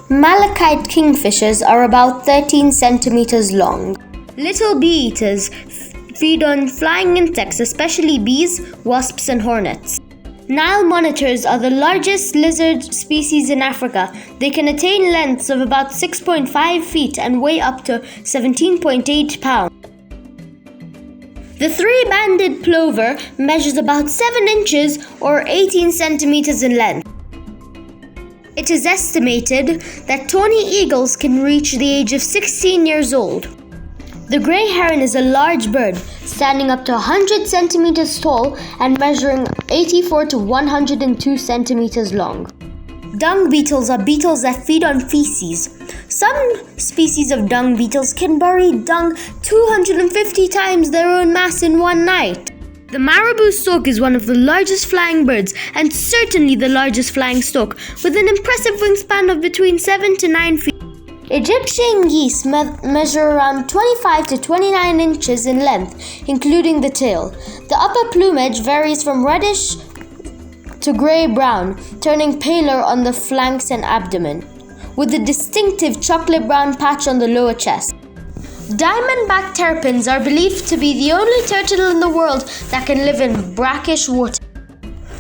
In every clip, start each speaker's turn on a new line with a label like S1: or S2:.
S1: Malachite kingfishers are about 13 centimeters long. Little bee eaters feed on flying insects, especially bees, wasps, and hornets. Nile monitors are the largest lizard species in Africa. They can attain lengths of about 6.5 feet and weigh up to 17.8 pounds. The three-banded plover measures about 7 inches or 18 centimeters in length. It is estimated that tawny eagles can reach the age of 16 years old. The grey heron is a large bird, standing up to 100 centimeters tall and measuring 84 to 102 centimeters long. Dung beetles are beetles that feed on feces. Some species of dung beetles can bury dung 250 times their own mass in one night. The marabou stork is one of the largest flying birds and certainly the largest flying stork, with an impressive wingspan of between 7 to 9 feet. Egyptian geese measure around 25 to 29 inches in length, including the tail. The upper plumage varies from reddish to grey-brown, turning paler on the flanks and abdomen, with a distinctive chocolate-brown patch on the lower chest. Diamondback terrapins are believed to be the only turtle in the world that can live in brackish water.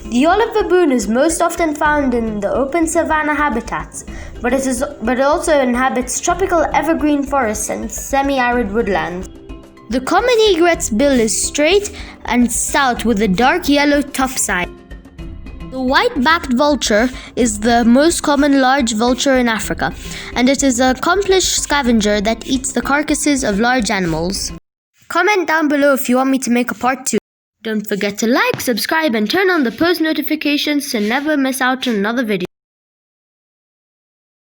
S1: The olive baboon is most often found in the open savanna habitats, but it also inhabits tropical evergreen forests and semi-arid woodlands. The common egret's bill is straight and stout with a dark yellow topside. The white-backed vulture is the most common large vulture in Africa, and it is an accomplished scavenger that eats the carcasses of large animals. Comment down below if you want me to make a part 2. Don't forget to like, subscribe, and turn on the post notifications to never miss out on another video.